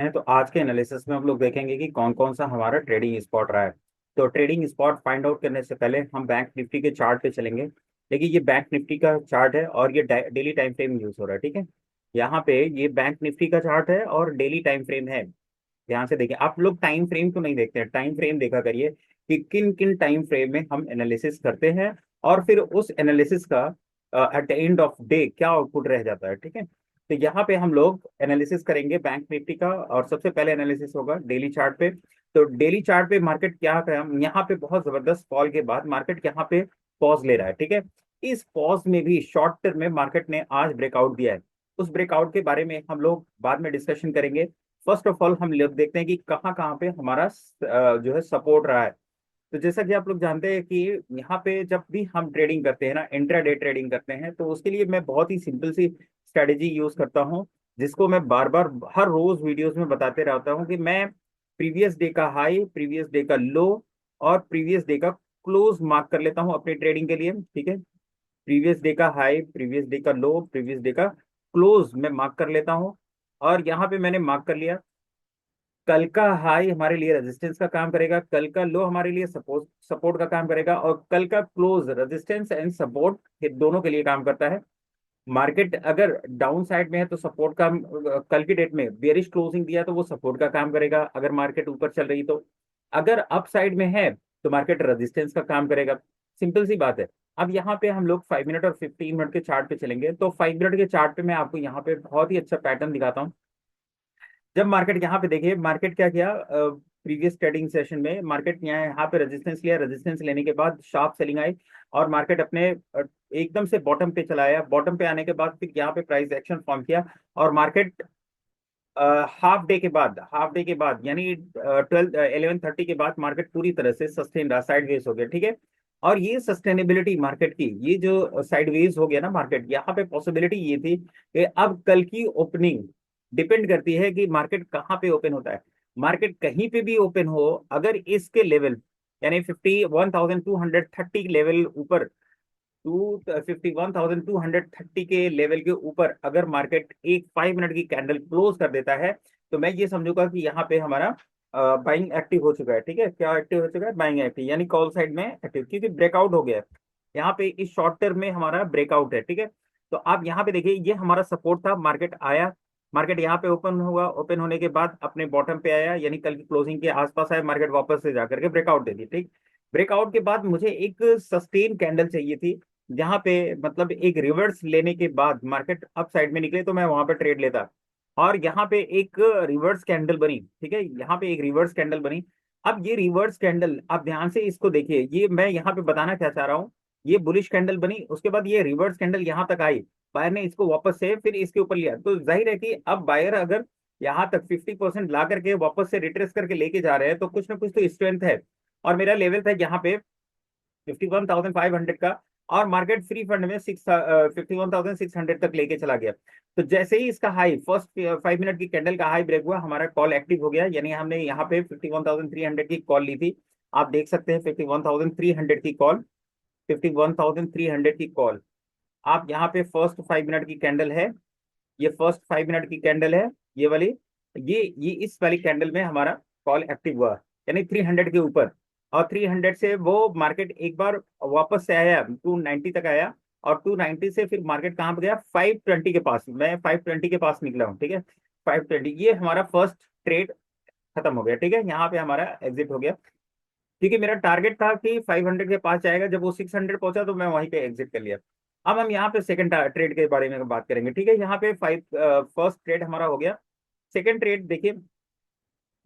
है। तो आज के एनालिसिस में हम लोग देखेंगे कि कौन कौन सा हमारा ट्रेडिंग स्पॉट रहा है। तो ट्रेडिंग स्पॉट फाइंड आउट करने से पहले हम बैंक निफ्टी के चार्ट पे चलेंगे। देखिए ये बैंक निफ्टी का चार्ट है और ये डेली टाइम फ्रेम यूज हो रहा है, ठीक है। यहाँ पे ये बैंक निफ्टी का चार्ट है और डेली टाइम फ्रेम है। ध्यान से देखिए, आप लोग टाइम फ्रेम क्यों नहीं देखते हैं, टाइम फ्रेम देखा करिए कि किन किन टाइम फ्रेम में हम एनालिसिस करते हैं और फिर उस एनालिसिस का at the end of day क्या आउटपुट रह जाता है, ठीक है। तो यहाँ पे हम लोग एनालिसिस करेंगे बैंक निफ्टी का और सबसे पहले एनालिसिस होगा डेली चार्ट पे। तो डेली चार्ट पे मार्केट क्या कर, यहाँ पे बहुत जबरदस्त फॉल के बाद मार्केट यहाँ पे पॉज ले रहा है, ठीक है। इस पॉज में भी शॉर्ट टर्म में मार्केट ने आज ब्रेकआउट दिया है। उस ब्रेकआउट के बारे में हम लोग बाद में डिस्कशन करेंगे। फर्स्ट ऑफ ऑल हम लोग देखते हैं कि कहाँ कहाँ पे हमारा जो है सपोर्ट रहा है। तो जैसा कि आप लोग जानते हैं कि यहाँ पे जब भी हम ट्रेडिंग करते हैं ना, इंट्राडे ट्रेडिंग करते हैं, तो उसके लिए मैं बहुत ही सिंपल सी स्ट्रेटेजी यूज करता हूँ, जिसको मैं बार बार हर रोज वीडियोस में बताते रहता हूँ कि मैं प्रीवियस डे का हाई, प्रीवियस डे का लो और प्रीवियस डे का क्लोज मार्क कर लेता हूँ अपनी ट्रेडिंग के लिए, ठीक है। प्रीवियस डे का हाई, प्रीवियस डे का लो, प्रीवियस डे का क्लोज मैं मार्क कर लेता हूँ। और यहाँ पे मैंने मार्क कर लिया। कल का हाई हमारे लिए रेजिस्टेंस का काम करेगा, कल का लो हमारे लिए सपोर्ट सपोर्ट का काम करेगा और कल का क्लोज रेजिस्टेंस एंड सपोर्ट ये दोनों के लिए काम करता है। मार्केट अगर डाउन साइड में है तो सपोर्ट का, कल की डेट में बेरिश क्लोजिंग दिया तो वो सपोर्ट का काम करेगा अगर मार्केट ऊपर चल रही तो। अगर अप साइड में है तो मार्केट रेजिस्टेंस का काम करेगा। सिंपल सी बात है। अब यहाँ पे हम लोग 5 मिनट और 15 मिनट के चार्ट पे चलेंगे। तो 5 मिनट के चार्ट पे मैं आपको यहाँ पे बहुत ही अच्छा पैटर्न दिखाता हूँ। जब मार्केट यहाँ पे देखिए, मार्केट क्या किया, प्रीवियस ट्रेडिंग सेशन में मार्केट यहाँ पे रेजिस्टेंस लिया, रेजिस्टेंस लेने के बाद शार्प सेलिंग आई और मार्केट अपने एकदम से बॉटम पे चला आया। बॉटम पे आने के बाद फिर यहाँ पे प्राइस एक्शन फॉर्म किया और मार्केट हाफ डे के बाद यानी 11:30 के बाद मार्केट पूरी तरह से सस्टेन रहा, साइडवेज हो गया, ठीक है। और ये सस्टेनेबिलिटी मार्केट की, ये जो साइडवेज हो गया ना मार्केट, यहाँ पे पॉसिबिलिटी ये थी कि अब कल की ओपनिंग डिपेंड करती है कि मार्केट कहाँ पे ओपन होता है। मार्केट कहीं पे भी ओपन हो, अगर इसके लेवल यानी 51,230 लेवल ऊपर, 51,230 के लेवल के ऊपर अगर मार्केट एक 5 मिनट की कैंडल क्लोज कर देता है, तो मैं ये समझूंगा कि यहाँ पे हमारा बाइंग एक्टिव हो चुका है, ठीक है। क्या एक्टिव हो चुका है? बाइंग एक्टिव, यानी कॉल साइड में एक्टिव, क्योंकि ब्रेकआउट हो गया है यहाँ पे। इस शॉर्ट टर्म में हमारा ब्रेकआउट है, ठीक है। तो आप यहाँ पे देखिए, ये हमारा सपोर्ट था, मार्केट आया, मार्केट यहाँ पे ओपन हुआ, ओपन होने के बाद अपने बॉटम पे आया, यानी कल की क्लोजिंग के आसपास आया, मार्केट वापस से जाकर के ब्रेकआउट दे दी, ठीक। ब्रेकआउट के बाद मुझे एक सस्टेन कैंडल चाहिए थी, जहां पे मतलब एक रिवर्स लेने के बाद मार्केट अप साइड में निकले तो मैं वहां पे ट्रेड लेता। और यहाँ पे एक रिवर्स कैंडल बनी, ठीक है, यहाँ पे एक रिवर्स कैंडल बनी। अब ये रिवर्स कैंडल आप ध्यान से इसको देखिए, ये मैं यहाँ पे बताना क्या चाह रहा हूँ। ये बुलिश कैंडल बनी, उसके बाद ये रिवर्स कैंडल यहाँ तक आई, बायर ने इसको वापस से फिर इसके ऊपर लिया, तो जाहिर है कि अब बायर अगर यहाँ तक 50% ला करके वापस से रिट्रेस करके लेके जा रहे हैं तो कुछ ना कुछ तो स्ट्रेंथ है। और मेरा लेवल था यहाँ पे 51,500 का, और मार्केट फ्री फंड में 51,600 तक लेके चला गया। तो जैसे ही इसका हाई, फर्स्ट 5 मिनट की कैंडल का हाई ब्रेक हुआ, हमारा कॉल एक्टिव हो गया, यानी हमने यहाँ पे 51,300 की कॉल ली थी। आप देख सकते हैं 51,300 की कॉल, 51,300 की कॉल। आप यहाँ पे फर्स्ट 5 मिनट की कैंडल है, ये फर्स्ट 5 मिनट की कैंडल है, ये वाली, ये इस वाली कैंडल में हमारा कॉल एक्टिव हुआ, यानी 300 के ऊपर। और 300 से वो मार्केट एक बार वापस से आया, 290 तक आया, और 290 से फिर मार्केट कहाँ पे गया, 520 के पास। मैं 520 के पास निकला हूँ, ठीक है। 520, ये हमारा फर्स्ट ट्रेड खत्म हो गया, ठीक है। यहाँ पे हमारा एग्जिट हो गया, क्योंकि मेरा टारगेट था कि 500 के पास जाएगा, जब वो 600 पहुंचा तो मैं वहीं पे एग्जिट कर लिया। अब हम यहाँ पे सेकंड ट्रेड के बारे में बात करेंगे, ठीक है। यहाँ पे फर्स्ट ट्रेड हमारा हो गया। सेकंड ट्रेड देखिए,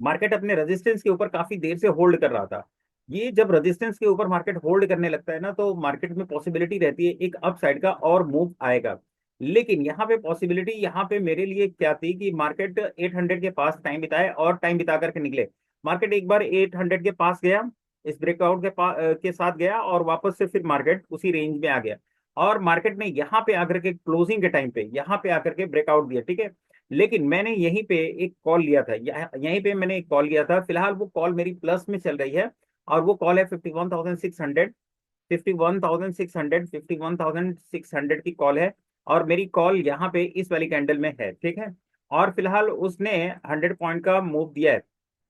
मार्केट अपने रेजिस्टेंस के ऊपर काफी देर से होल्ड कर रहा था। ये जब रेजिस्टेंस के ऊपर मार्केट होल्ड करने लगता है ना, तो मार्केट में पॉसिबिलिटी रहती है एक अप साइड का और मूव आएगा। लेकिन यहाँ पे पॉसिबिलिटी यहाँ पे मेरे लिए क्या थी कि मार्केट 800 के पास टाइम बिताए और टाइम बिता करके निकले। मार्केट एक बार 800 के पास गया, इस ब्रेकआउट के साथ गया और वापस से फिर मार्केट उसी रेंज में आ गया। और मार्केट ने यहाँ पे आकर के क्लोजिंग के टाइम पे यहाँ पे आकर के ब्रेकआउट दिया, ठीक है। लेकिन मैंने यहीं पे एक कॉल लिया था, यहीं पे मैंने एक कॉल लिया था, फिलहाल वो कॉल मेरी प्लस में चल रही है। और वो कॉल है 51,600, 51,600, 51,600 की कॉल है। और मेरी कॉल यहाँ पे इस वाली कैंडल में है, ठीक है। और फिलहाल उसने 100 पॉइंट का मूव दिया है,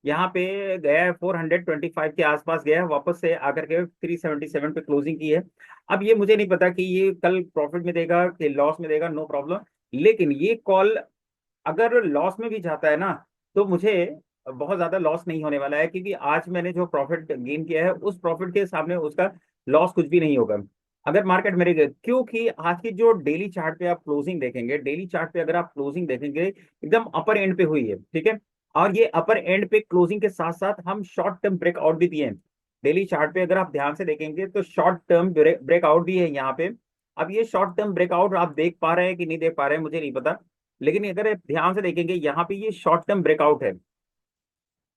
यहाँ पे गया है 425 के आसपास गया है, वापस से आकर के 377 पे क्लोजिंग की है। अब ये मुझे नहीं पता कि ये कल प्रॉफिट में देगा कि लॉस में देगा, नो प्रॉब्लम। लेकिन ये कॉल अगर लॉस में भी जाता है ना, तो मुझे बहुत ज्यादा लॉस नहीं होने वाला है, क्योंकि आज मैंने जो प्रॉफिट गेन किया है उस प्रॉफिट के सामने उसका लॉस कुछ भी नहीं होगा अगर मार्केट मेरे गए। क्योंकि आज की जो डेली चार्ट पे आप क्लोजिंग देखेंगे, डेली चार्ट पे अगर आप क्लोजिंग देखेंगे एकदम अपर एंड पे हुई है, ठीक है। और ये अपर एंड पे क्लोजिंग के साथ साथ हम शॉर्ट टर्म ब्रेकआउट भी दिए हैं। डेली चार्ट पे अगर आप ध्यान से देखेंगे तो शॉर्ट टर्म ब्रेकआउट भी है यहाँ पे। अब ये शॉर्ट टर्म ब्रेकआउट आप देख पा रहे हैं कि नहीं देख पा रहे हैं मुझे नहीं पता, लेकिन अगर आप ध्यान से देखेंगे यहाँ पे ये शॉर्ट टर्म ब्रेकआउट है।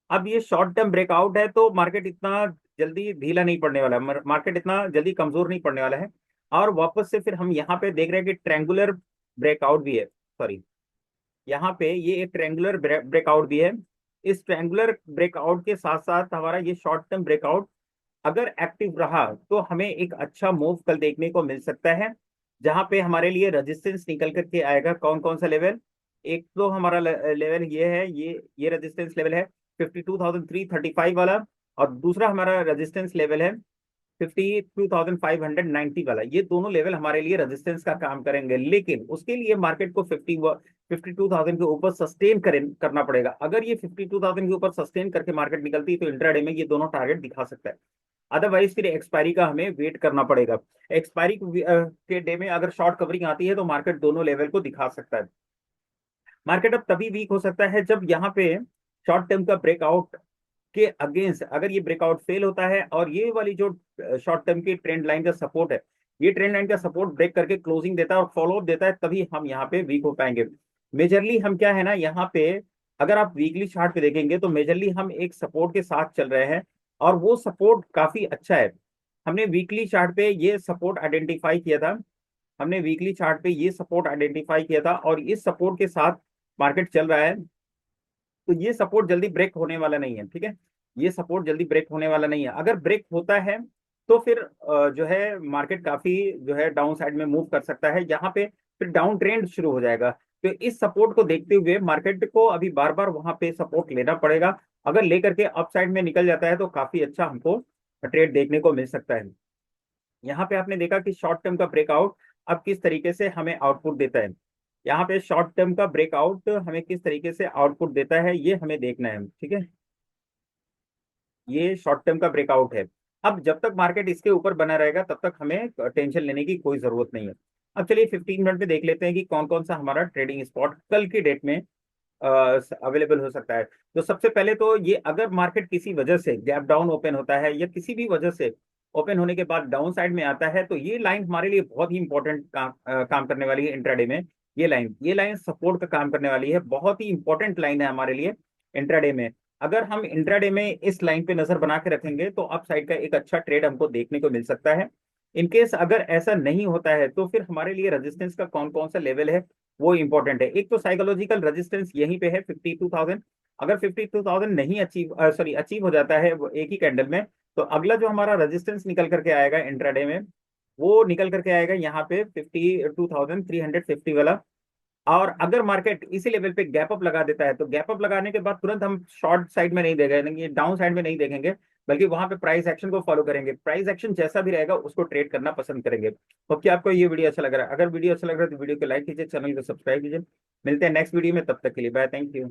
अब ये शॉर्ट टर्म ब्रेकआउट है तो मार्केट इतना जल्दी ढीला नहीं पड़ने वाला है, मार्केट इतना जल्दी कमजोर नहीं पड़ने वाला है। और वापस से फिर हम यहाँ पे देख रहे हैं कि ट्रैंगुलर ब्रेकआउट भी है, सॉरी, यहाँ पे ये एक ट्रैंगुलर ब्रेकआउट भी है। इस ट्रैंगुलर ब्रेकआउट के साथ साथ हमारा ये शॉर्ट टर्म ब्रेकआउट अगर एक्टिव रहा तो हमें एक अच्छा मूव कल देखने को मिल सकता है, जहां पे हमारे लिए रेजिस्टेंस निकल करके आएगा। कौन कौन सा लेवल? एक तो हमारा लेवल ये है, ये रेजिस्टेंस लेवल है 52,335 वाला। और दूसरा हमारा रेजिस्टेंस लेवल है 52,590 वाला। ये दोनों लेवल हमारे लिए रेजिस्टेंस का काम करेंगे, लेकिन उसके लिए मार्केट को 52,000 के ऊपर सस्टेन करना पड़ेगा। अगर ये 52,000 के ऊपर सस्टेन करके मार्केट निकलती है तो इंट्राडे में ये दोनों टारगेट दिखा सकता है। अदरवाइज फिर एक्सपायरी का हमें वेट करना पड़ेगा। एक्सपायरी के डे में अगर शॉर्ट कवरिंग आती है तो मार्केट दोनों लेवल को दिखा सकता है। मार्केट अब तभी वीक हो सकता है जब यहाँ पे शॉर्ट टर्म का ब्रेकआउट के अगेंस्ट अगर ये ब्रेकआउट फेल होता है, और ये वाली जो शॉर्ट टर्म की ट्रेंड लाइन का सपोर्ट है, ये ट्रेंड लाइन का सपोर्ट ब्रेक करके क्लोजिंग देता है और फॉलोअप देता है, तभी हम यहाँ पे वीक हो पाएंगे। मेजरली हम क्या है ना यहाँ पे, अगर आप वीकली चार्ट पे देखेंगे तो मेजरली हम एक सपोर्ट के साथ चल रहे हैं, और वो सपोर्ट काफी अच्छा है। हमने वीकली चार्ट पे ये सपोर्ट आइडेंटिफाई किया था, हमने वीकली चार्ट पे ये सपोर्ट आइडेंटिफाई किया था, और इस सपोर्ट के साथ मार्केट चल रहा है। तो ये सपोर्ट जल्दी ब्रेक होने वाला नहीं है, ठीक है। ये सपोर्ट जल्दी ब्रेक होने वाला नहीं है। अगर ब्रेक होता है तो फिर जो है मार्केट काफी जो है डाउन साइड में मूव कर सकता है, यहाँ पे फिर डाउन ट्रेंड शुरू हो जाएगा। तो इस सपोर्ट को देखते हुए मार्केट को अभी बार बार वहां पे सपोर्ट लेना पड़ेगा। अगर लेकर के अप साइड में निकल जाता है तो काफी अच्छा हमको ट्रेड देखने को मिल सकता है। यहाँ पे आपने देखा कि शॉर्ट टर्म का ब्रेकआउट अब किस तरीके से हमें आउटपुट देता है। यहाँ पे शॉर्ट टर्म का ब्रेकआउट हमें किस तरीके से आउटपुट देता है ये हमें देखना है, ठीक है। ये शॉर्ट टर्म का ब्रेकआउट है। अब जब तक मार्केट इसके ऊपर बना रहेगा तब तक हमें टेंशन लेने की कोई जरूरत नहीं है। अब चलिए 15 मिनट में देख लेते हैं कि कौन कौन सा हमारा ट्रेडिंग स्पॉट कल की डेट में अवेलेबल हो सकता है। तो सबसे पहले तो ये अगर मार्केट किसी वजह से गैप डाउन ओपन होता है या किसी भी वजह से ओपन होने के बाद डाउन साइड में आता है, तो ये लाइन हमारे लिए बहुत ही इंपॉर्टेंट काम करने वाली है इंट्राडे में। ये लाइन सपोर्ट का काम करने वाली है, बहुत ही इंपॉर्टेंट लाइन है हमारे लिए इंट्राडे में। अगर हम इंट्राडे में इस लाइन पे नजर बना के रखेंगे तो अप साइड का एक अच्छा ट्रेड हमको देखने को मिल सकता है। इनकेस अगर ऐसा नहीं होता है तो फिर हमारे लिए रेजिस्टेंस का कौन कौन सा लेवल है वो इंपॉर्टेंट है। एक तो साइकोलॉजिकल रेजिस्टेंस यहीं पे है 52,000। अगर 52,000 नहीं अचीव हो जाता है वो एक ही कैंडल में, तो अगला जो हमारा रेजिस्टेंस निकल करके आएगा इंट्राडे में, वो निकल करके आएगा यहाँ पे 52,350 वाला। और अगर मार्केट इसी लेवल पे गैप अप लगा देता है तो गैप अप लगाने के बाद तुरंत हम शॉर्ट साइड में नहीं देखेंगे, डाउन साइड में नहीं देखेंगे, बल्कि वहां पे प्राइस एक्शन को फॉलो करेंगे। प्राइस एक्शन जैसा भी रहेगा उसको ट्रेड करना पसंद करेंगे। तो क्या आपको ये वीडियो अच्छा लग रहा है? अगर वीडियो अच्छा लग रहा है तो वीडियो को लाइक कीजिए, चैनल को सब्सक्राइब कीजिए। मिलते हैं नेक्स्ट वीडियो में, तब तक के लिए बाय, थैंक यू।